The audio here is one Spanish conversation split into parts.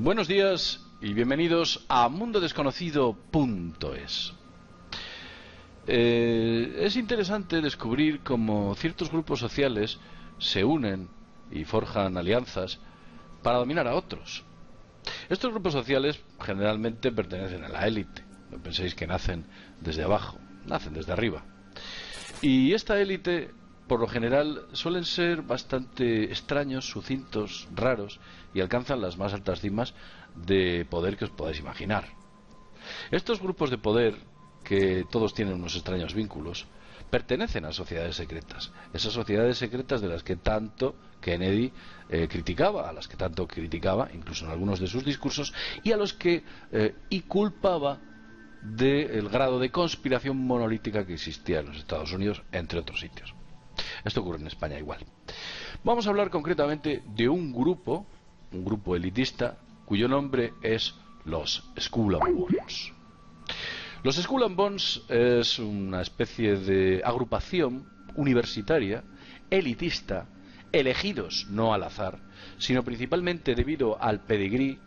Buenos días y bienvenidos a mundodesconocido.es. Es interesante descubrir cómo ciertos grupos sociales se unen y forjan alianzas para dominar a otros. Estos grupos sociales generalmente pertenecen a la élite. No penséis que nacen desde abajo, nacen desde arriba. Y esta élite, por lo general, suelen ser bastante extraños, sucintos, raros, y alcanzan las más altas cimas de poder que os podáis imaginar. Estos grupos de poder, que todos tienen unos extraños vínculos, pertenecen a sociedades secretas. Esas sociedades secretas de las que tanto Kennedy criticaba, a las que tanto criticaba, incluso en algunos de sus discursos, y a los que culpaba del grado de conspiración monolítica que existía en los Estados Unidos, entre otros sitios. Esto ocurre en España igual. Vamos a hablar concretamente de un grupo elitista, cuyo nombre es los Skull and Bones. Los Skull and Bones es una especie de agrupación universitaria, elitista, elegidos no al azar, sino principalmente debido al pedigrí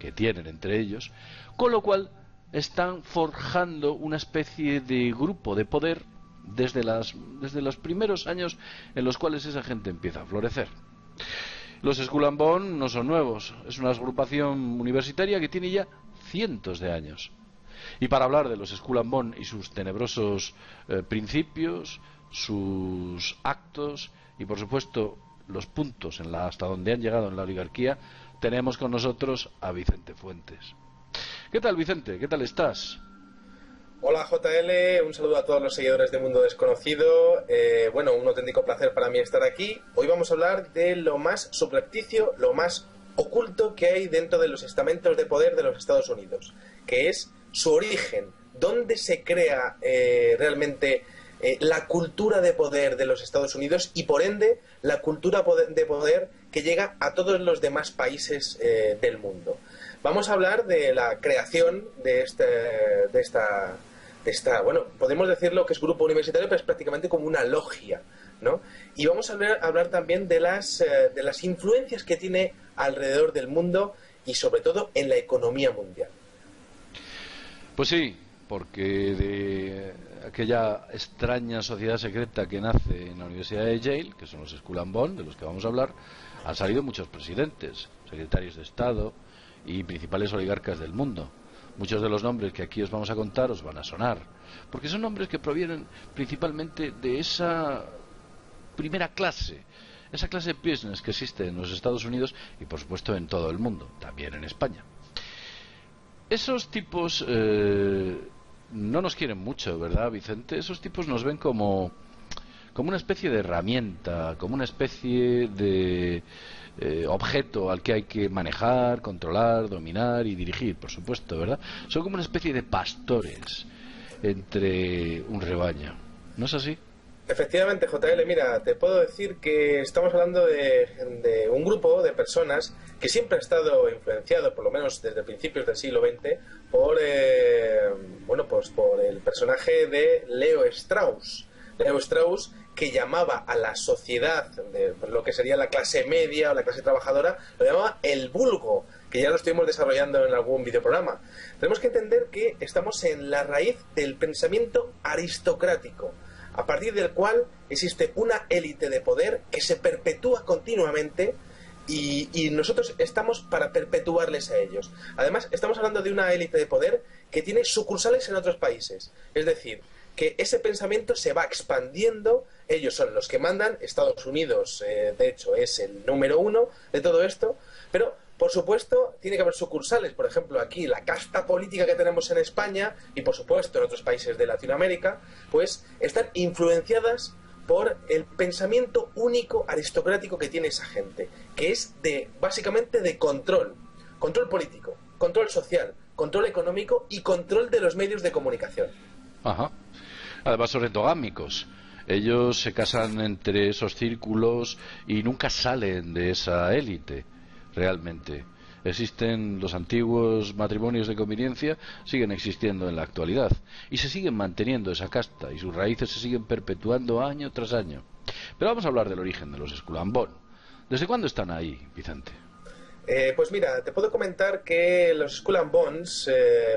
que tienen entre ellos, con lo cual están forjando una especie de grupo de poder desde los primeros años en los cuales esa gente empieza a florecer. Los Skull and Bones no son nuevos, es una agrupación universitaria que tiene ya cientos de años. Y para hablar de los Skull and Bones y sus tenebrosos principios, sus actos y por supuesto los puntos hasta donde han llegado en la oligarquía, tenemos con nosotros a Vicente Fuentes. ¿Qué tal, Vicente? ¿Qué tal estás? Hola, JL, un saludo a todos los seguidores de Mundo Desconocido. Un auténtico placer para mí estar aquí. Hoy vamos a hablar de lo más subrepticio, lo más oculto que hay dentro de los estamentos de poder de los Estados Unidos, que es su origen, dónde se crea realmente la cultura de poder de los Estados Unidos y por ende la cultura de poder que llega a todos los demás países del mundo. Vamos a hablar de la creación de esta, podemos decirlo que es grupo universitario, pero es prácticamente como una logia, ¿no? Y vamos a hablar también de las influencias que tiene alrededor del mundo y sobre todo en la economía mundial. Pues sí, porque de aquella extraña sociedad secreta que nace en la Universidad de Yale, que son los Skull and Bones, de los que vamos a hablar, han salido muchos presidentes, secretarios de Estado y principales oligarcas del mundo. Muchos de los nombres que aquí os vamos a contar os van a sonar, porque son nombres que provienen principalmente de esa primera clase, esa clase business que existe en los Estados Unidos y por supuesto en todo el mundo, también en España. Esos tipos no nos quieren mucho, ¿verdad, Vicente? Esos tipos nos ven como una especie de herramienta, como una especie de objeto al que hay que manejar, controlar, dominar y dirigir, por supuesto, ¿verdad? Son como una especie de pastores entre un rebaño, ¿no es así? Efectivamente, JL, mira, te puedo decir que estamos hablando de un grupo de personas que siempre ha estado influenciado, por lo menos desde principios del siglo XX, por el personaje de Leo Strauss. Leo Strauss, que llamaba a la sociedad, de lo que sería la clase media o la clase trabajadora, lo llamaba el vulgo, que ya lo estuvimos desarrollando en algún videoprograma. Tenemos que entender que estamos en la raíz del pensamiento aristocrático, a partir del cual existe una élite de poder que se perpetúa continuamente y nosotros estamos para perpetuarles a ellos. Además, estamos hablando de una élite de poder que tiene sucursales en otros países. Es decir, que ese pensamiento se va expandiendo, ellos son los que mandan, Estados Unidos, de hecho, es el número uno de todo esto, pero por supuesto, tiene que haber sucursales, por ejemplo, aquí la casta política que tenemos en España y por supuesto en otros países de Latinoamérica, pues están influenciadas por el pensamiento único aristocrático que tiene esa gente, que es básicamente de control político, control social, control económico y control de los medios de comunicación. Ajá. Además son endogámicos. Ellos se casan entre esos círculos y nunca salen de esa élite. Realmente existen los antiguos matrimonios de conveniencia, siguen existiendo en la actualidad y se siguen manteniendo esa casta y sus raíces se siguen perpetuando año tras año. Pero vamos a hablar del origen de los Skull and Bones. ¿Desde cuándo están ahí, Vicente? Pues mira, te puedo comentar que los Skull and Bones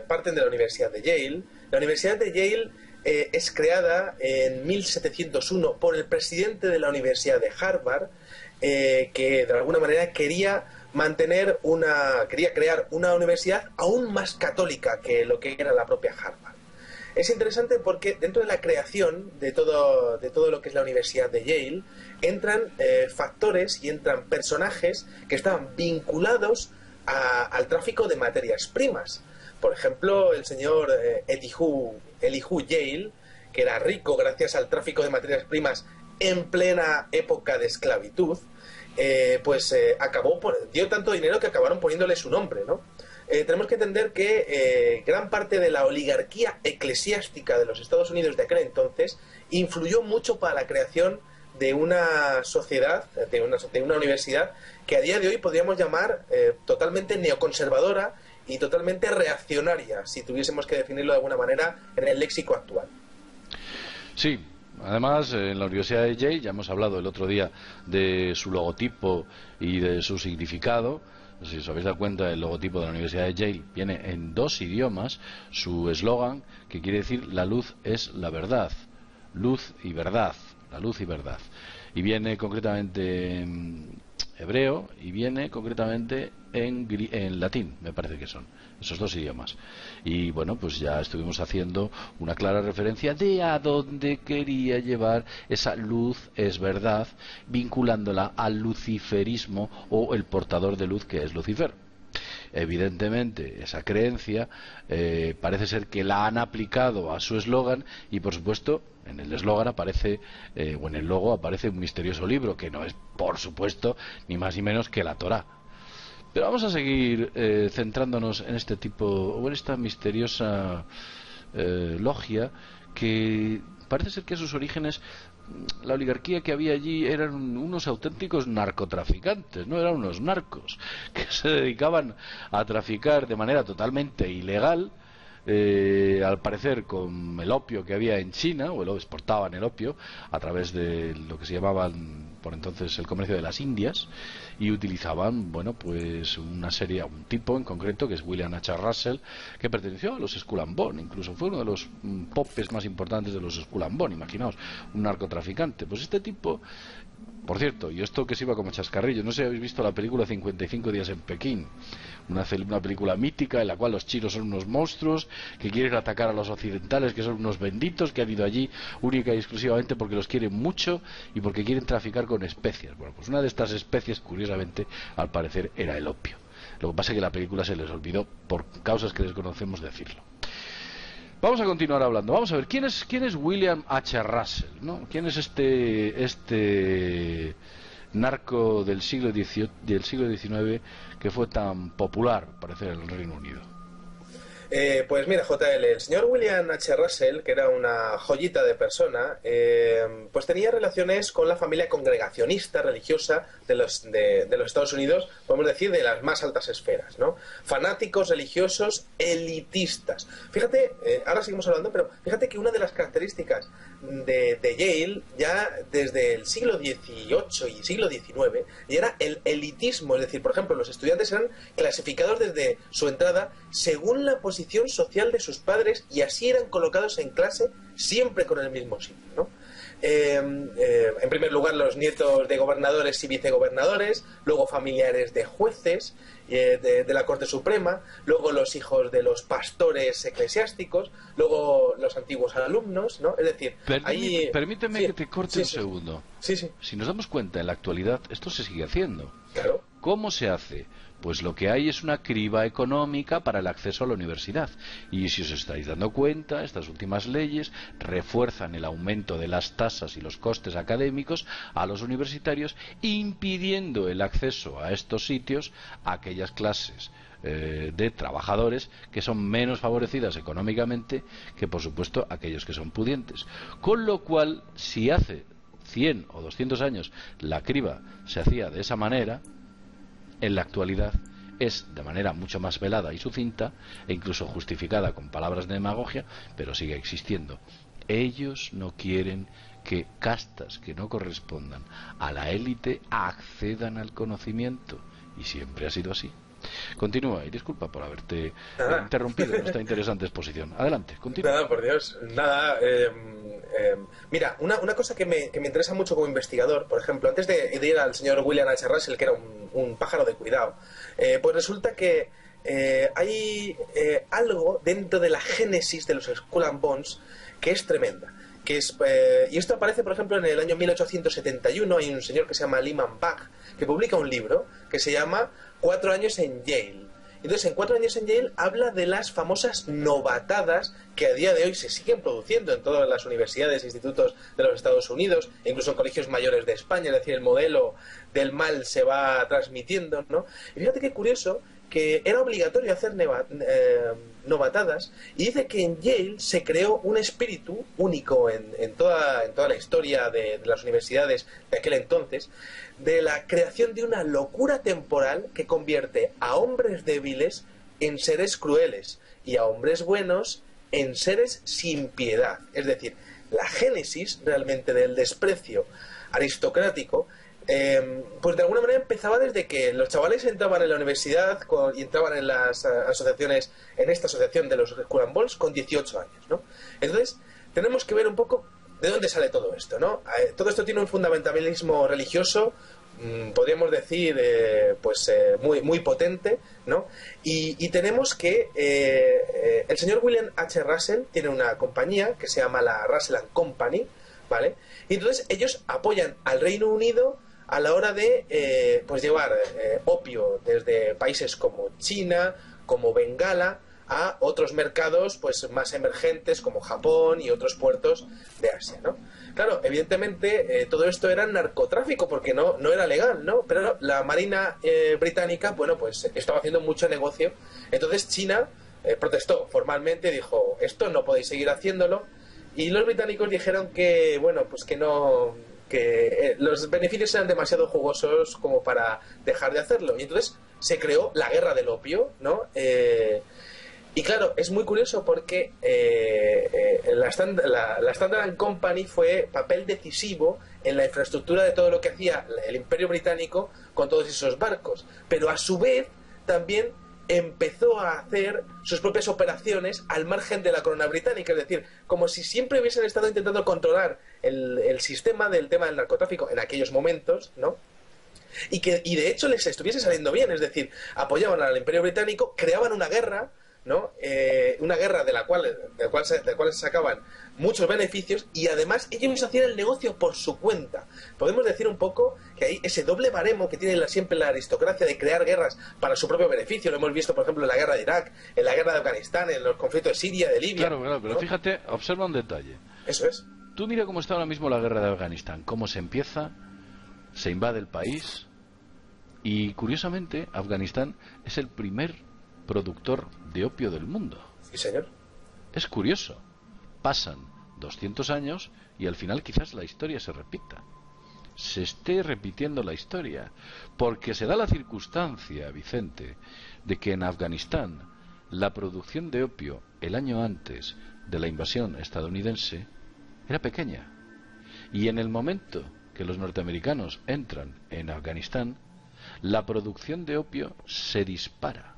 parten de la Universidad de Yale. La Universidad de Yale es creada en 1701 por el presidente de la Universidad de Harvard, que de alguna manera quería crear una universidad aún más católica que lo que era la propia Harvard. Es interesante porque dentro de la creación de todo lo que es la Universidad de Yale entran factores y entran personajes que estaban vinculados al tráfico de materias primas. Por ejemplo, el señor Elihu Yale, que era rico gracias al tráfico de materias primas en plena época de esclavitud, dio tanto dinero que acabaron poniéndole su nombre, ¿no? Tenemos que entender que gran parte de la oligarquía eclesiástica de los Estados Unidos de aquel entonces influyó mucho para la creación de una sociedad, de una universidad que a día de hoy podríamos llamar totalmente neoconservadora y totalmente reaccionaria, si tuviésemos que definirlo de alguna manera en el léxico actual. Sí, además en la Universidad de Yale, ya hemos hablado el otro día de su logotipo y de su significado. Si os habéis dado cuenta, el logotipo de la Universidad de Yale viene en 2 idiomas. Su eslogan, que quiere decir la luz es la verdad, luz y verdad, la luz y verdad, y viene concretamente en hebreo y viene concretamente en latín, me parece que son esos 2 idiomas. Y bueno, pues ya estuvimos haciendo una clara referencia de a dónde quería llevar esa luz es verdad, vinculándola al luciferismo o el portador de luz que es Lucifer. Evidentemente esa creencia parece ser que la han aplicado a su eslogan, y por supuesto en el eslogan aparece, o en el logo aparece un misterioso libro que no es, por supuesto, ni más ni menos que la Torá. Pero vamos a seguir centrándonos en este tipo, o en esta misteriosa logia, que parece ser que a sus orígenes la oligarquía que había allí eran unos auténticos narcotraficantes, no eran unos narcos que se dedicaban a traficar de manera totalmente ilegal, al parecer con el opio que había en China, o exportaban el opio a través de lo que se llamaban por entonces el comercio de las Indias, y utilizaban, bueno, pues un tipo en concreto que es William H. Russell, que perteneció a los Skull and Bones, incluso fue uno de los popes más importantes de los Skull and Bones, imaginaos, un narcotraficante. Pues este tipo, por cierto, y esto que se iba como chascarrillo, no sé si habéis visto la película 55 días en Pekín, una película mítica en la cual los chinos son unos monstruos que quieren atacar a los occidentales, que son unos benditos que han ido allí única y exclusivamente porque los quieren mucho y porque quieren traficar con especias. Bueno, pues una de estas especies, curiosamente, al parecer era el opio. Lo que pasa es que la película se les olvidó por causas que desconocemos decirlo. Vamos a continuar hablando. Vamos a ver, ¿quién es William H. Russell, ¿no? ¿Quién es este narco del siglo XIX que fue tan popular, parece, en el Reino Unido? Pues mira, JL, el señor William H. Russell, que era una joyita de persona, pues tenía relaciones con la familia congregacionista religiosa de los Estados Unidos, podemos decir, de las más altas esferas, ¿no? Fanáticos religiosos elitistas. Fíjate, ahora seguimos hablando, pero fíjate que una de las características de Yale, ya desde el siglo XVIII y siglo XIX, y era el elitismo, es decir, por ejemplo, los estudiantes eran clasificados desde su entrada según la posición social de sus padres, y así eran colocados en clase siempre con el mismo sitio, ¿no? En primer lugar, los nietos de gobernadores y vicegobernadores, luego familiares de jueces de la Corte Suprema, luego los hijos de los pastores eclesiásticos, luego los antiguos alumnos, ¿no? Es decir, permíteme sí, que te corte un segundo. Sí, sí. Si nos damos cuenta, en la actualidad esto se sigue haciendo. Claro. ¿Cómo se hace? Pues lo que hay es una criba económica para el acceso a la universidad. Y si os estáis dando cuenta, estas últimas leyes refuerzan el aumento de las tasas y los costes académicos a los universitarios, impidiendo el acceso a estos sitios a aquellas clases de trabajadores que son menos favorecidas económicamente que, por supuesto, aquellos que son pudientes. Con lo cual, si hace 100 o 200 años la criba se hacía de esa manera, en la actualidad es de manera mucho más velada y sucinta, e incluso justificada con palabras de demagogia, pero sigue existiendo. Ellos no quieren que castas que no correspondan a la élite accedan al conocimiento, y siempre ha sido así. Continúa, y disculpa por haberte Nada. interrumpido en esta interesante exposición. Adelante, continúa. Nada, por Dios, nada. Mira, una cosa que me interesa mucho como investigador, por ejemplo, antes de ir al señor William H. Russell, que era un pájaro de cuidado, pues resulta que hay algo dentro de la génesis de los Skull and Bones que es tremenda. Y esto aparece, por ejemplo, en el año 1871. Hay un señor que se llama Lyman Bagg que publica un libro que se llama 4 años en Yale. Entonces, en 4 años en Yale habla de las famosas novatadas que a día de hoy se siguen produciendo en todas las universidades e institutos de los Estados Unidos, e incluso en colegios mayores de España. Es decir, el modelo del mal se va transmitiendo, ¿no? Y fíjate qué curioso, que era obligatorio hacer novatadas, y dice que en Yale se creó un espíritu único en toda la historia de las universidades de aquel entonces, de la creación de una locura temporal que convierte a hombres débiles en seres crueles y a hombres buenos en seres sin piedad. Es decir, la génesis realmente del desprecio aristocrático, pues de alguna manera empezaba desde que los chavales entraban en la universidad y entraban en las asociaciones, en esta asociación de los Skull and Bones con 18 años, ¿no? Entonces, tenemos que ver un poco de dónde sale todo esto, ¿no? Todo esto tiene un fundamentalismo religioso, podríamos decir, muy, muy potente, ¿no? Y tenemos que el señor William H. Russell tiene una compañía que se llama la Russell and Company, ¿vale? Y entonces ellos apoyan al Reino Unido a la hora de pues llevar opio desde países como China, como Bengala, a otros mercados pues más emergentes como Japón y otros puertos de Asia, ¿no? Claro, evidentemente todo esto era narcotráfico porque no era legal, ¿no? Pero la Marina británica, bueno, pues estaba haciendo mucho negocio. Entonces China protestó formalmente, dijo, esto no podéis seguir haciéndolo. Y los británicos dijeron que, bueno, pues que no, que los beneficios eran demasiado jugosos como para dejar de hacerlo. Y entonces se creó la guerra del opio, ¿no? Y claro, es muy curioso porque la Standard Company fue papel decisivo en la infraestructura de todo lo que hacía el Imperio Británico con todos esos barcos. Pero a su vez también empezó a hacer sus propias operaciones al margen de la corona británica, es decir, como si siempre hubiesen estado intentando controlar el sistema del tema del narcotráfico en aquellos momentos, ¿no? Y de hecho les estuviese saliendo bien, es decir, apoyaban al Imperio Británico, creaban una guerra, ¿no? Una guerra de la cual se sacaban muchos beneficios, y además ellos hacían el negocio por su cuenta. Podemos decir un poco que hay ese doble baremo que tiene siempre la aristocracia de crear guerras para su propio beneficio. Lo hemos visto, por ejemplo, en la guerra de Irak, en la guerra de Afganistán, en los conflictos de Siria, de Libia. Claro, pero ¿no? fíjate, observa un detalle. Eso es. Tú mira cómo está ahora mismo la guerra de Afganistán, cómo se empieza, se invade el país, y curiosamente Afganistán es el primer productor de opio del mundo. Sí, señor. Es curioso. Pasan 200 años y al final quizás la historia se repita. Se esté repitiendo la historia. Porque se da la circunstancia, Vicente, de que en Afganistán la producción de opio el año antes de la invasión estadounidense era pequeña. Y en el momento que los norteamericanos entran en Afganistán, la producción de opio se dispara.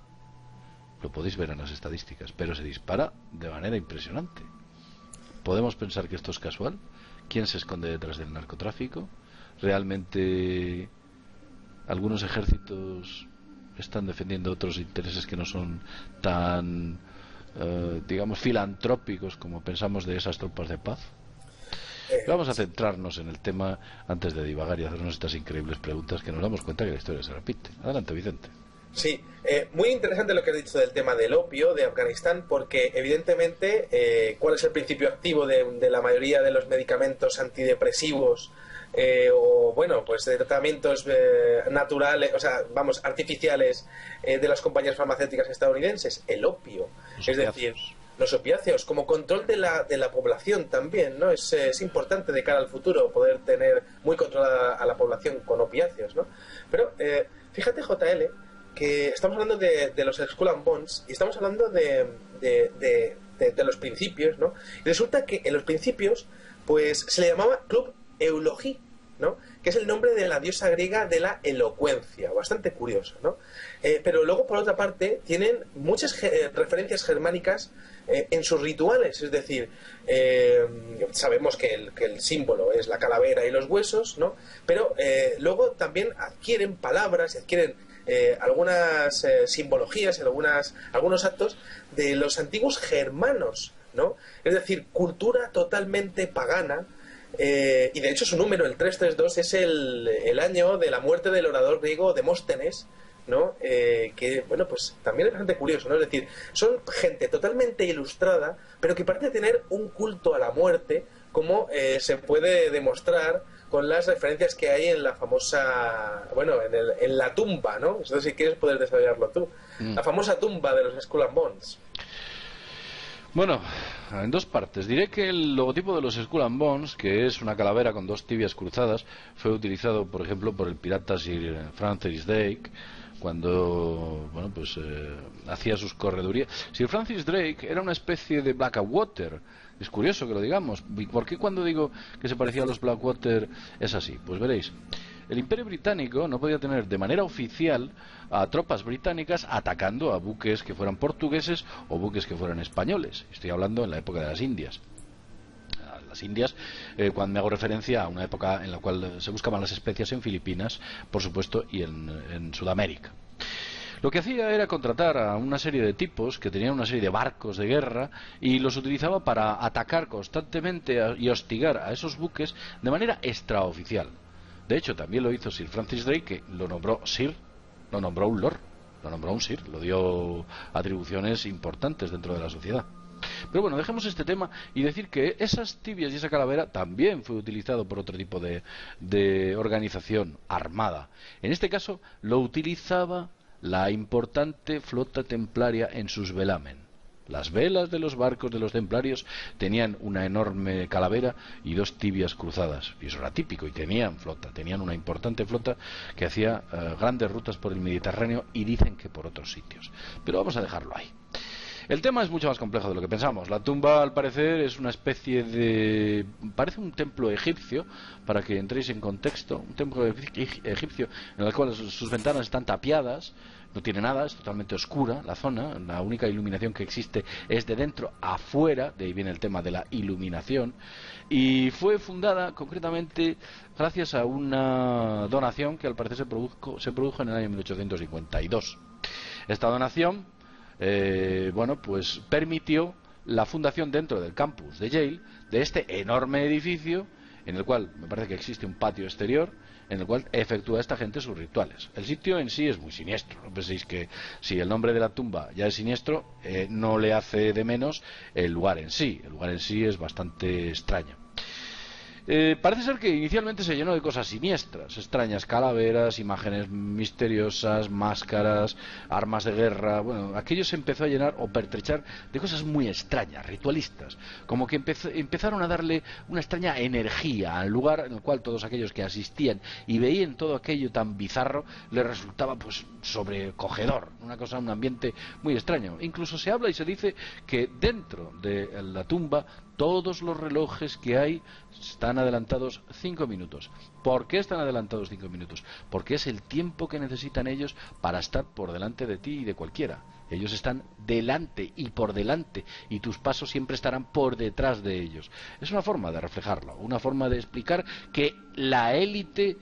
Lo podéis ver en las estadísticas, pero se dispara de manera impresionante. ¿Podemos pensar que esto es casual? ¿Quién se esconde detrás del narcotráfico? ¿Realmente algunos ejércitos están defendiendo otros intereses que no son tan, digamos, filantrópicos como pensamos de esas tropas de paz? Vamos a centrarnos en el tema antes de divagar y hacernos estas increíbles preguntas, que nos damos cuenta que la historia se repite. Adelante, Vicente. Sí, muy interesante lo que has dicho del tema del opio de Afganistán, porque evidentemente ¿cuál es el principio activo de la mayoría de los medicamentos antidepresivos o bueno, pues de tratamientos naturales, o sea, vamos, artificiales de las compañías farmacéuticas estadounidenses? El opio, es decir, los opiáceos como control de la población también, ¿no? Es importante de cara al futuro poder tener muy controlada a la población con opiáceos, ¿no? Pero fíjate, JL, que estamos hablando de los Skull and Bones y estamos hablando de los principios, ¿no? Y resulta que en los principios pues se le llamaba Club Eulogie, ¿no? que es el nombre de la diosa griega de la elocuencia, bastante curioso, ¿no? Pero luego, por otra parte, tienen muchas referencias germánicas en sus rituales, es decir, sabemos que el símbolo es la calavera y los huesos, ¿no? Pero luego también adquieren palabras, adquieren algunas simbologías, algunos actos de los antiguos germanos, ¿no? Es decir, cultura totalmente pagana. Y de hecho su número, el 332, es el año de la muerte del orador griego Demóstenes, ¿no? Que, bueno, pues también es bastante curioso, ¿no? Es decir, son gente totalmente ilustrada, pero que parece tener un culto a la muerte, como se puede demostrar con las referencias que hay en la famosa, bueno, en la tumba, ¿no? Entonces, si quieres, poder desarrollarlo tú. La famosa tumba de los Skull and Bones. Bueno, en dos partes. Diré que el logotipo de los Skull and Bones, que es una calavera con dos tibias cruzadas, fue utilizado, por ejemplo, por el pirata Sir Francis Drake cuando, bueno, pues hacía sus corredurías. Sir Francis Drake era una especie de Blackwater. Es curioso que lo digamos. ¿Y por qué cuando digo que se parecía a los Blackwater es así? Pues veréis. El Imperio Británico no podía tener de manera oficial a tropas británicas atacando a buques que fueran portugueses o buques que fueran españoles. Estoy hablando en la época de las Indias. Las Indias, cuando me hago referencia a una época en la cual se buscaban las especias en Filipinas, por supuesto, y en Sudamérica. Lo que hacía era contratar a una serie de tipos que tenían una serie de barcos de guerra y los utilizaba para atacar constantemente y hostigar a esos buques de manera extraoficial. De hecho, también lo hizo Sir Francis Drake, que lo nombró Sir, lo nombró un Lord, lo nombró un Sir, lo dio atribuciones importantes dentro de la sociedad. Pero bueno, dejemos este tema y decir que esas tibias y esa calavera también fue utilizado por otro tipo de organización armada. En este caso lo utilizaba la importante flota templaria en sus velamen. Las velas de los barcos de los templarios tenían una enorme calavera y dos tibias cruzadas, y eso era típico, y tenían flota, tenían una importante flota que hacía grandes rutas por el Mediterráneo y dicen que por otros sitios. Pero vamos a dejarlo ahí. El tema es mucho más complejo de lo que pensamos. La tumba, al parecer, es una especie de... parece un templo egipcio, para que entréis en contexto. Un templo egipcio en el cual sus ventanas están tapiadas, no tiene nada, es totalmente oscura la zona. La única iluminación que existe es de dentro afuera, de ahí viene el tema de la iluminación. Y fue fundada, concretamente, gracias a una donación que al parecer se produjo en el año 1852. Esta donación... bueno, pues permitió la fundación dentro del campus de Yale de este enorme edificio en el cual me parece que existe un patio exterior en el cual efectúa esta gente sus rituales. El sitio en sí es muy siniestro, no penséis que si el nombre de la tumba ya es siniestro, no le hace de menos el lugar en sí. El lugar en sí es bastante extraño. Parece ser que inicialmente se llenó de cosas siniestras, extrañas calaveras, imágenes misteriosas, máscaras, armas de guerra. Bueno, aquello se empezó a llenar o pertrechar de cosas muy extrañas, ritualistas, como que empezaron a darle una extraña energía al lugar en el cual todos aquellos que asistían y veían todo aquello tan bizarro les resultaba pues sobrecogedor, una cosa, un ambiente muy extraño. Incluso se habla y se dice que dentro de la tumba todos los relojes que hay están adelantados 5 minutos. ¿Por qué están adelantados 5 minutos? Porque es el tiempo que necesitan ellos para estar por delante de ti y de cualquiera. Ellos están delante y por delante, y tus pasos siempre estarán por detrás de ellos. Es una forma de reflejarlo, una forma de explicar que la élite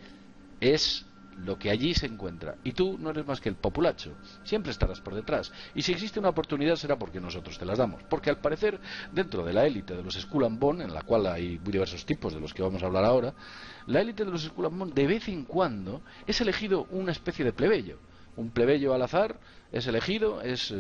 es lo que allí se encuentra, y tú no eres más que el populacho, siempre estarás por detrás, y si existe una oportunidad será porque nosotros te las damos, porque al parecer dentro de la élite de los Skull and Bones, en la cual hay diversos tipos de los que vamos a hablar ahora, la élite de los Skull and Bones de vez en cuando es elegido una especie de plebeyo, un plebeyo al azar es elegido, es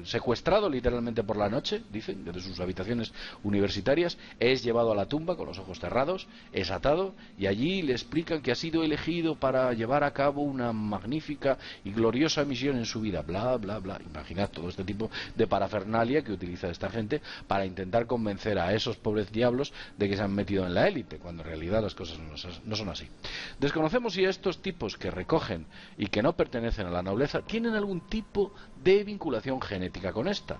secuestrado literalmente por la noche, dicen, desde sus habitaciones universitarias, es llevado a la tumba con los ojos cerrados, es atado y allí le explican que ha sido elegido para llevar a cabo una magnífica y gloriosa misión en su vida, bla, bla, bla. Imaginad todo este tipo de parafernalia que utiliza esta gente para intentar convencer a esos pobres diablos de que se han metido en la élite, cuando en realidad las cosas no son así. Desconocemos si estos tipos que recogen y que no pertenecen a la nobleza tienen algún tipo de vinculación genética con esta.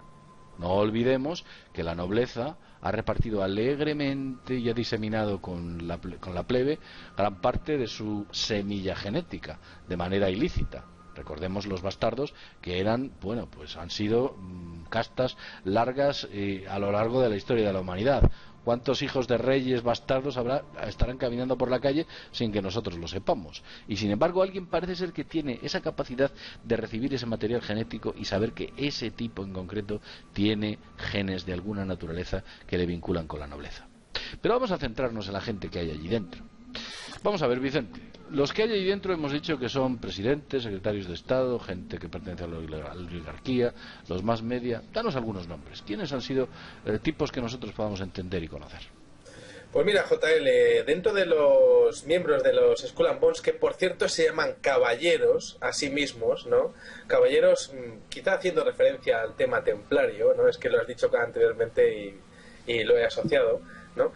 No olvidemos que la nobleza ha repartido alegremente y ha diseminado con la plebe gran parte de su semilla genética, de manera ilícita. Recordemos los bastardos, que eran, bueno, pues han sido castas largas a lo largo de la historia de la humanidad. ¿Cuántos hijos de reyes bastardos estarán caminando por la calle sin que nosotros lo sepamos? Y sin embargo alguien parece ser que tiene esa capacidad de recibir ese material genético y saber que ese tipo en concreto tiene genes de alguna naturaleza que le vinculan con la nobleza. Pero vamos a centrarnos en la gente que hay allí dentro. Vamos a ver, Vicente, los que hay ahí dentro hemos dicho que son presidentes, secretarios de Estado, gente que pertenece a la oligarquía, los más media. Danos algunos nombres. ¿Quiénes han sido tipos que nosotros podamos entender y conocer? Pues mira, JL, dentro de los miembros de los Skull and Bones, que por cierto se llaman caballeros a sí mismos, ¿no? Caballeros, quizá haciendo referencia al tema templario, ¿no? Es que lo has dicho anteriormente y lo he asociado, ¿no?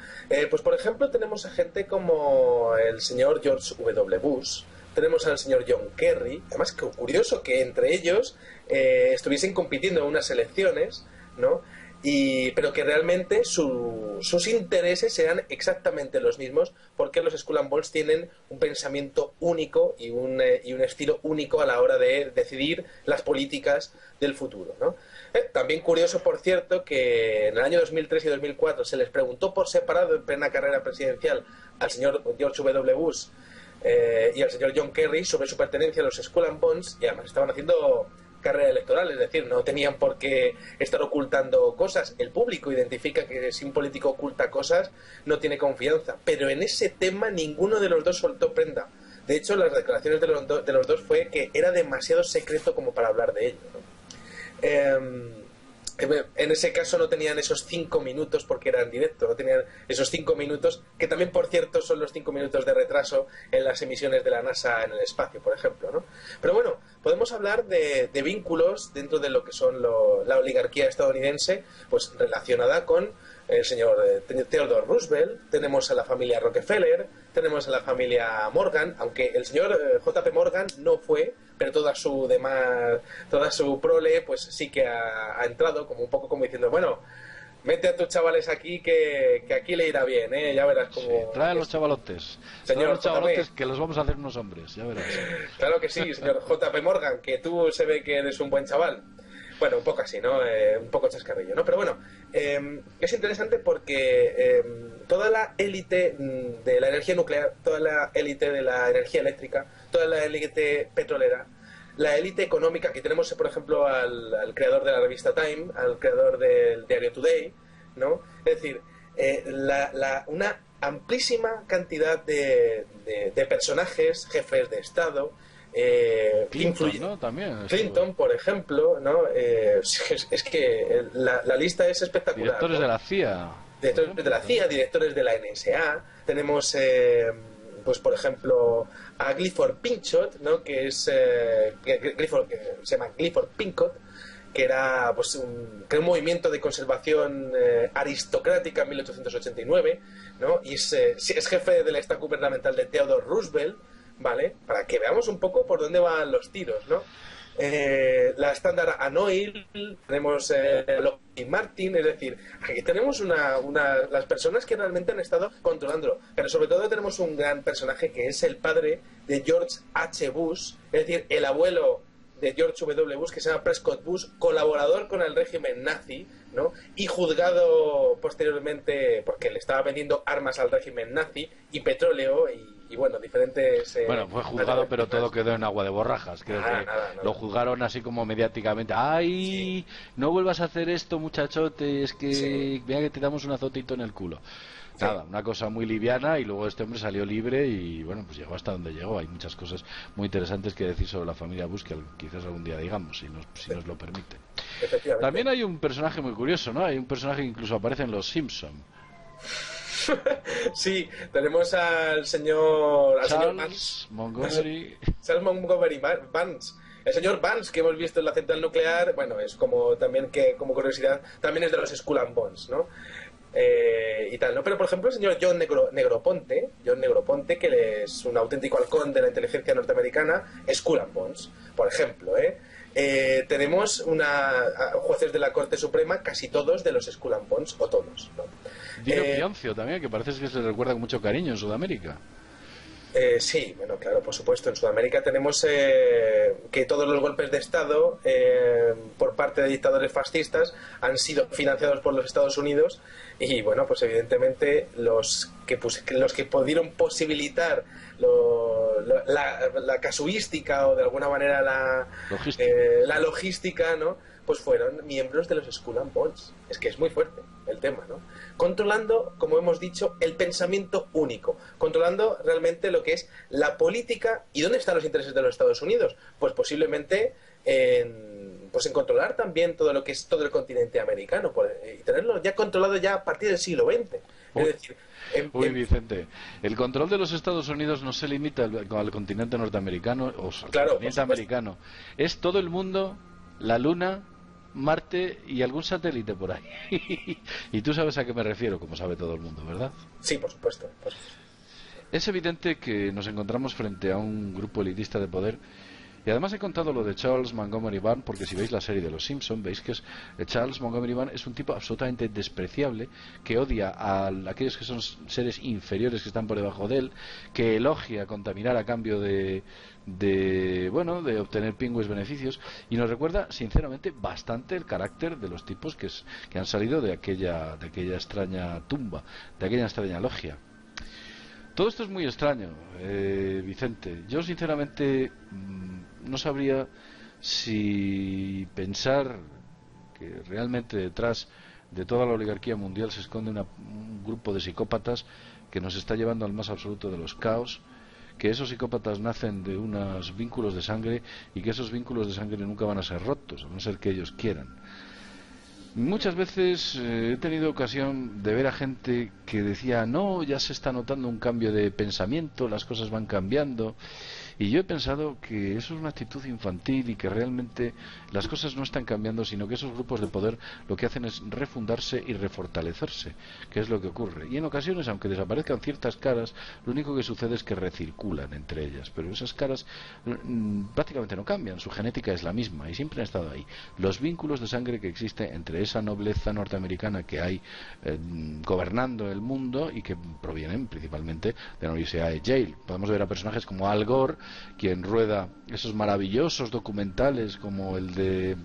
Pues por ejemplo tenemos a gente como el señor George W. Bush, tenemos al señor John Kerry. Además, que curioso que entre ellos estuviesen compitiendo en unas elecciones, ¿no? Pero que realmente sus intereses sean exactamente los mismos, porque los Skull and Bones tienen un pensamiento único y un estilo único a la hora de decidir las políticas del futuro, ¿no? También curioso, por cierto, que en el año 2003 y 2004 se les preguntó por separado en plena carrera presidencial al señor George W. Bush y al señor John Kerry sobre su pertenencia a los Skull and Bones, y además estaban haciendo carrera electoral, es decir, no tenían por qué estar ocultando cosas. El público identifica que si un político oculta cosas no tiene confianza, pero en ese tema ninguno de los dos soltó prenda. De hecho, las declaraciones de los dos fue que era demasiado secreto como para hablar de ello, ¿no? En ese caso no tenían esos 5 minutos porque era en directo, no tenían esos 5 minutos, que también por cierto son los 5 minutos de retraso en las emisiones de la NASA en el espacio, por ejemplo, ¿no? Pero bueno, podemos hablar de vínculos dentro de lo que son la oligarquía estadounidense, pues relacionada con el señor Theodore Roosevelt, tenemos a la familia Rockefeller, tenemos a la familia Morgan, aunque el señor J.P. Morgan no fue, pero toda su prole pues sí que ha entrado como un poco como diciendo, bueno, mete a tus chavales aquí que aquí le irá bien, ya verás cómo... Sí, trae a los chavalotes, señor los chavalotes que los vamos a hacer unos hombres, ya verás. Claro que sí, señor J.P. Morgan, que tú se ve que eres un buen chaval. Bueno, un poco así, ¿no? Un poco chascarrillo, ¿no? Pero bueno, es interesante porque toda la élite de la energía nuclear, toda la élite de la energía eléctrica, toda la élite petrolera, la élite económica, que tenemos, por ejemplo, al creador de la revista Time, al creador del diario Today, ¿no? Es decir, una amplísima cantidad de personajes, jefes de Estado, Clinton, ¿no? También Clinton, por ejemplo, ¿no? Es que la lista es espectacular. Directores, ¿no?, de la CIA. Directores de la CIA, directores de la NSA. Tenemos, pues por ejemplo, a Clifford Pinchot, ¿no? Que es que se llama Clifford Pincott, que era pues un movimiento de conservación aristocrática en 1889, ¿no? Y es jefe del staff gubernamental de Theodore Roosevelt, ¿vale? Para que veamos un poco por dónde van los tiros, ¿no? La Standard Oil, tenemos Lockheed Martin, es decir, aquí tenemos las personas que realmente han estado controlándolo, pero sobre todo tenemos un gran personaje que es el padre de George H. Bush, es decir, el abuelo de George W. Bush, que se llama Prescott Bush, colaborador con el régimen nazi, ¿no? Y juzgado posteriormente porque le estaba vendiendo armas al régimen nazi y petróleo y bueno, diferentes... bueno, fue juzgado, pero todo quedó en agua de borrajas. Creo que nada. Lo juzgaron así como mediáticamente. ¡Ay! Sí. No vuelvas a hacer esto, muchachote, es que sí, mira que te damos un azotito en el culo. Sí. Nada, una cosa muy liviana, y luego este hombre salió libre y bueno, pues llegó hasta donde llegó. Hay muchas cosas muy interesantes que decir sobre la familia Bush, que quizás algún día digamos, si nos lo permite. También hay un personaje muy curioso, ¿no? Hay un personaje que incluso aparece en Los Simpson. Sí, tenemos al señor Montgomery Vance. El señor Vance, que hemos visto en la central nuclear, bueno, es como también que, como curiosidad, también es de los Skull and Bones, ¿no? Y tal, ¿no? Pero por ejemplo el señor John Negroponte, que es un auténtico halcón de la inteligencia norteamericana, Skull and Bones, por ejemplo, tenemos jueces de la Corte Suprema, casi todos de los Skull and Bones, o todos, ¿no? Dino Pioncio también, que parece que se le recuerda con mucho cariño en Sudamérica. Sí, bueno, claro, por supuesto. En Sudamérica tenemos que todos los golpes de Estado por parte de dictadores fascistas han sido financiados por los Estados Unidos y, bueno, pues evidentemente los que pudieron posibilitar la casuística o de alguna manera la logística, ¿no? Pues fueron miembros de los Skull and Bones. Es que es muy fuerte el tema, ¿no? Controlando, como hemos dicho, el pensamiento único, controlando realmente lo que es la política. ¿Y dónde están los intereses de los Estados Unidos? Pues posiblemente en controlar también todo lo que es todo el continente americano, y tenerlo ya controlado ya a partir del siglo XX. Es decir, Vicente, el control de los Estados Unidos no se limita al continente norteamericano o al continente americano, es todo el mundo, la Luna, Marte y algún satélite por ahí. Y tú sabes a qué me refiero, como sabe todo el mundo, ¿verdad? Sí, por supuesto. Es evidente que nos encontramos frente a un grupo elitista de poder. Y además he contado lo de Charles Montgomery Burns porque si veis la serie de Los Simpson veis que Charles Montgomery Burns es un tipo absolutamente despreciable, que odia a aquellos que son seres inferiores que están por debajo de él, que elogia contaminar a cambio de obtener pingües beneficios, y nos recuerda sinceramente bastante el carácter de los tipos que han salido de aquella extraña tumba, de aquella extraña logia. Todo esto es muy extraño, Vicente. Yo sinceramente no sabría si pensar que realmente detrás de toda la oligarquía mundial se esconde un grupo de psicópatas que nos está llevando al más absoluto de los caos, que esos psicópatas nacen de unos vínculos de sangre y que esos vínculos de sangre nunca van a ser rotos, a no ser que ellos quieran. Muchas veces he tenido ocasión de ver a gente que decía, no, ya se está notando un cambio de pensamiento, las cosas van cambiando. Y yo he pensado que eso es una actitud infantil y que realmente las cosas no están cambiando, sino que esos grupos de poder lo que hacen es refundarse y refortalecerse, que es lo que ocurre. Y en ocasiones, aunque desaparezcan ciertas caras, lo único que sucede es que recirculan entre ellas. Pero esas caras prácticamente no cambian, su genética es la misma y siempre han estado ahí. Los vínculos de sangre que existen entre esa nobleza norteamericana que hay gobernando el mundo y que provienen principalmente de la Universidad de Yale. Podemos ver a personajes como Al Gore, quien rueda esos maravillosos documentales como el de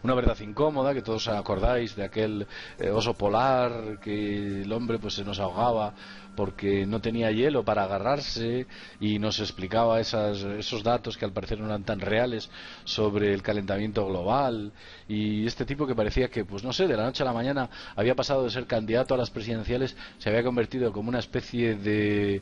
Una verdad incómoda, que todos acordáis de aquel oso polar que el hombre pues se nos ahogaba porque no tenía hielo para agarrarse y nos explicaba esos datos que al parecer no eran tan reales sobre el calentamiento global, y este tipo que parecía que, pues no sé, de la noche a la mañana había pasado de ser candidato a las presidenciales, se había convertido como una especie de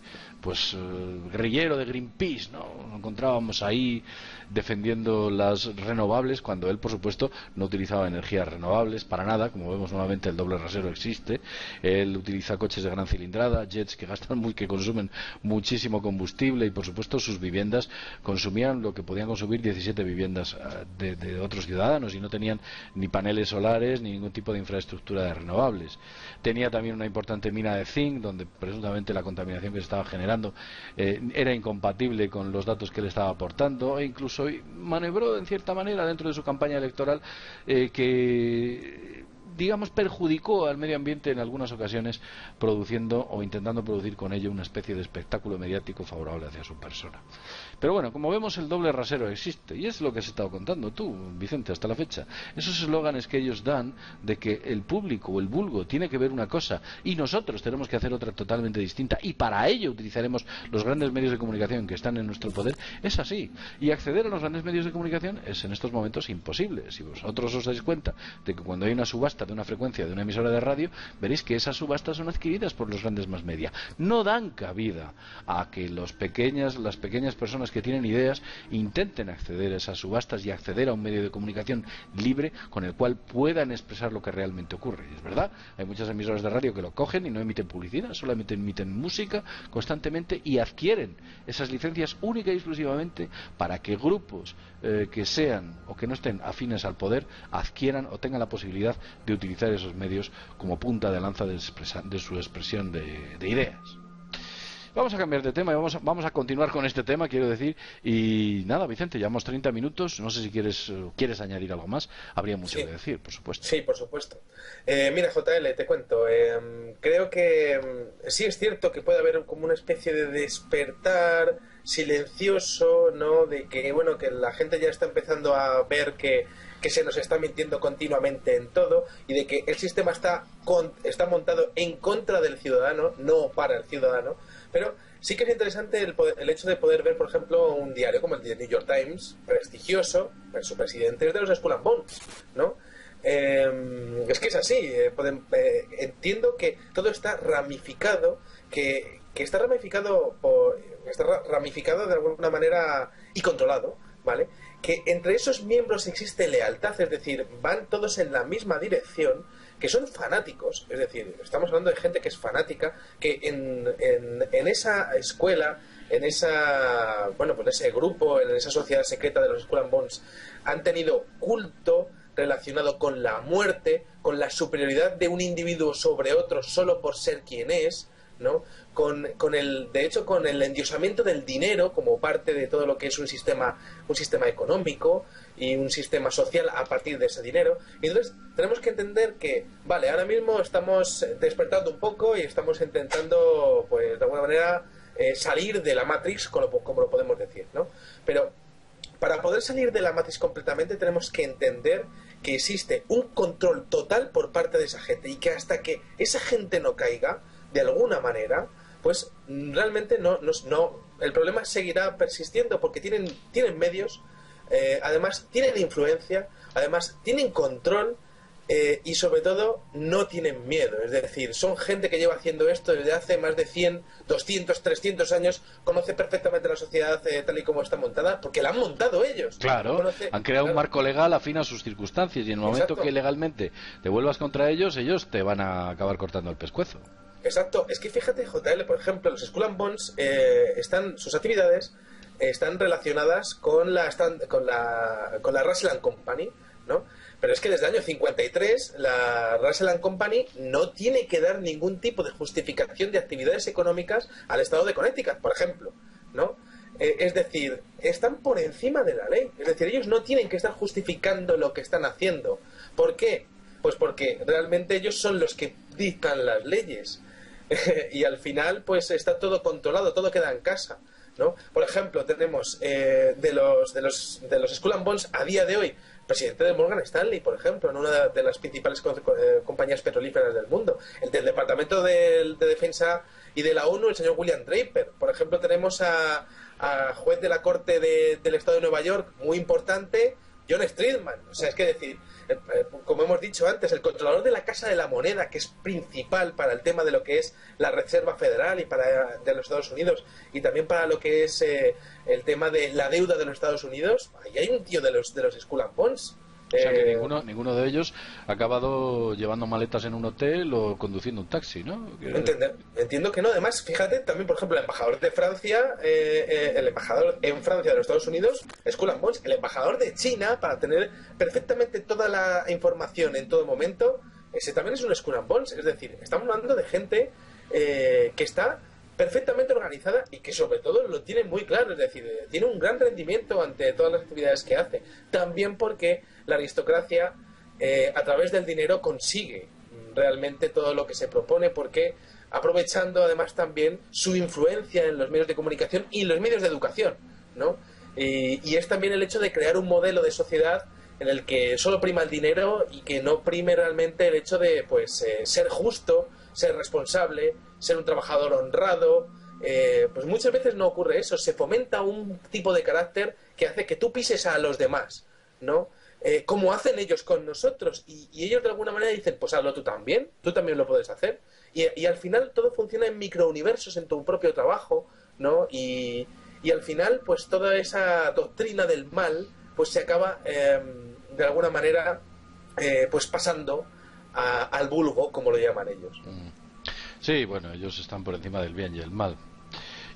guerrillero de Greenpeace, ¿no? Nos encontrábamos ahí defendiendo las renovables cuando él, por supuesto, no utilizaba energías renovables para nada. Como vemos nuevamente, el doble rasero existe. Él utiliza coches de gran cilindrada, jets que consumen muchísimo combustible, y por supuesto sus viviendas consumían lo que podían consumir 17 viviendas de otros ciudadanos, y no tenían ni paneles solares ni ningún tipo de infraestructura de renovables. Tenía también una importante mina de zinc donde presuntamente la contaminación que se estaba generando era incompatible con los datos que él estaba aportando, e incluso maniobró en cierta manera dentro de su campaña electoral que, digamos, perjudicó al medio ambiente en algunas ocasiones, produciendo o intentando producir con ello una especie de espectáculo mediático favorable hacia su persona. Pero bueno, como vemos, el doble rasero existe, y es lo que has estado contando tú, Vicente, hasta la fecha. Esos eslóganes que ellos dan de que el público o el vulgo tiene que ver una cosa y nosotros tenemos que hacer otra totalmente distinta, y para ello utilizaremos los grandes medios de comunicación que están en nuestro poder, es así. Y acceder a los grandes medios de comunicación es en estos momentos imposible. Si vosotros os dais cuenta de que cuando hay una subasta de una frecuencia de una emisora de radio, veréis que esas subastas son adquiridas por los grandes más media. No dan cabida a que las pequeñas personas que tienen ideas intenten acceder a esas subastas y acceder a un medio de comunicación libre con el cual puedan expresar lo que realmente ocurre. Y es verdad, hay muchas emisoras de radio que lo cogen y no emiten publicidad, solamente emiten música constantemente y adquieren esas licencias única y exclusivamente para que grupos que sean o que no estén afines al poder adquieran o tengan la posibilidad de utilizar esos medios como punta de lanza de su expresión de ideas. Vamos a cambiar de tema y vamos a continuar con este tema, quiero decir. Y nada, Vicente, llevamos 30 minutos. No sé si quieres añadir algo más. Habría mucho Sí, que decir, por supuesto. sí, por supuesto. Mira, JL, te cuento. Creo que sí es cierto que puede haber como una especie de despertar silencioso, ¿no? De que, bueno, que la gente ya está empezando a ver que se nos está mintiendo continuamente en todo y de que el sistema está montado en contra del ciudadano, no para el ciudadano. Pero sí que es interesante el hecho de poder ver, por ejemplo, un diario como el The New York Times, prestigioso, pero su presidente es de los Skull and Bones, ¿no? Es que es así. Entiendo que todo está ramificado, que está ramificado de alguna manera y controlado, ¿vale? Que entre esos miembros existe lealtad, es decir, van todos en la misma dirección, que son fanáticos, es decir, estamos hablando de gente que es fanática, que en esa escuela, en ese grupo, en esa sociedad secreta de los Skull and Bones, han tenido culto relacionado con la muerte, con la superioridad de un individuo sobre otro solo por ser quien es, ¿no? De hecho, con el endiosamiento del dinero como parte de todo lo que es un sistema económico y un sistema social a partir de ese dinero. Y entonces tenemos que entender que, vale, ahora mismo estamos despertando un poco y estamos intentando, pues, de alguna manera, salir de la Matrix, como lo podemos decir, ¿no? Pero para poder salir de la Matrix completamente tenemos que entender que existe un control total por parte de esa gente y que hasta que esa gente no caiga, de alguna manera, pues realmente el problema seguirá persistiendo porque tienen medios, además tienen influencia, además tienen control, y sobre todo no tienen miedo. Es decir, son gente que lleva haciendo esto desde hace más de 100, 200, 300 años, conoce perfectamente la sociedad tal y como está montada, porque la han montado ellos. Claro, han creado un marco legal afín a sus circunstancias y en el momento que legalmente te vuelvas contra ellos, ellos te van a acabar cortando el pescuezo. Exacto, es que fíjate, JL, por ejemplo, los Skull and Bones, sus actividades están relacionadas con la Russell and Company, ¿no? Pero es que desde el año 53 la Russell and Company no tiene que dar ningún tipo de justificación de actividades económicas al estado de Connecticut, por ejemplo, ¿no? Es decir, están por encima de la ley. Es decir, ellos no tienen que estar justificando lo que están haciendo. ¿Por qué? Pues porque realmente ellos son los que dictan las leyes. Y al final, pues está todo controlado, todo queda en casa, ¿no? Por ejemplo, tenemos de los Skull and Bones a día de hoy, presidente de Morgan Stanley, por ejemplo, en una de las principales compañías petrolíferas del mundo, el del Departamento de Defensa y de la ONU, el señor William Draper. Por ejemplo, tenemos a juez de la Corte del Estado de Nueva York, muy importante, John Streetman. O sea, es que decir, como hemos dicho antes, el controlador de la Casa de la Moneda, que es principal para el tema de lo que es la Reserva Federal de los Estados Unidos, y también para lo que es el tema de la deuda de los Estados Unidos, ahí hay un tío de los Skull and Bones. O sea que ninguno de ellos ha acabado llevando maletas en un hotel o conduciendo un taxi, ¿no? Entiendo que no. Además, fíjate, también, por ejemplo, el embajador de Francia, el embajador en Francia de los Estados Unidos, Skull and Bones, el embajador de China, para tener perfectamente toda la información en todo momento, ese también es un Skull and Bones. Es decir, estamos hablando de gente que está perfectamente organizada y que sobre todo lo tiene muy claro, es decir, tiene un gran rendimiento ante todas las actividades que hace. También porque la aristocracia, a través del dinero, consigue realmente todo lo que se propone, porque aprovechando además también su influencia en los medios de comunicación y los medios de educación, ¿no? Y es también el hecho de crear un modelo de sociedad en el que solo prima el dinero y que no prime realmente el hecho de, pues, ser justo, ser responsable, ser un trabajador honrado. Pues muchas veces no ocurre eso. Se fomenta un tipo de carácter que hace que tú pises a los demás, ¿no? Como hacen ellos con nosotros, y ellos de alguna manera dicen, pues hazlo tú también lo puedes hacer, y al final todo funciona en microuniversos en tu propio trabajo, ¿no? Y al final, pues toda esa doctrina del mal, pues se acaba de alguna manera pues pasando al vulgo, como lo llaman ellos. Sí, bueno, ellos están por encima del bien y el mal.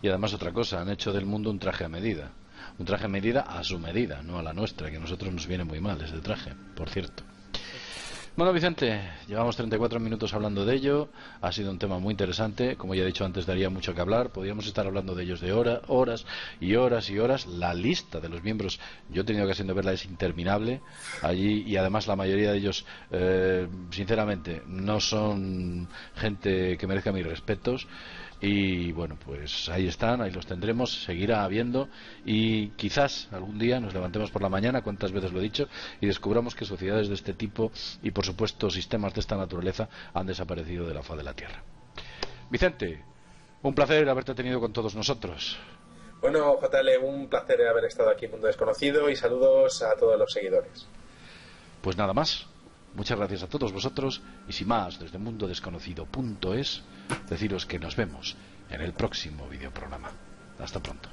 Y además otra cosa, han hecho del mundo un traje a medida. Un traje a medida a su medida, no a la nuestra, que a nosotros nos viene muy mal ese traje, por cierto. Bueno, Vicente, llevamos 34 minutos hablando de ello. Ha sido un tema muy interesante. Como ya he dicho antes, daría mucho que hablar. Podríamos estar hablando de ellos de horas y horas y horas. La lista de los miembros, yo he tenido ocasión de verla, es interminable allí. Y además la mayoría de ellos, sinceramente, no son gente que merezca mis respetos. Y bueno, pues ahí están, ahí los tendremos, seguirá habiendo y quizás algún día nos levantemos por la mañana, cuántas veces lo he dicho, y descubramos que sociedades de este tipo y por supuesto sistemas de esta naturaleza han desaparecido de la faz de la Tierra. Vicente, un placer haberte tenido con todos nosotros. Bueno, JL, un placer haber estado aquí en Mundo Desconocido y saludos a todos los seguidores. Pues nada más. Muchas gracias a todos vosotros y sin más, desde mundodesconocido.es, deciros que nos vemos en el próximo videoprograma. Hasta pronto.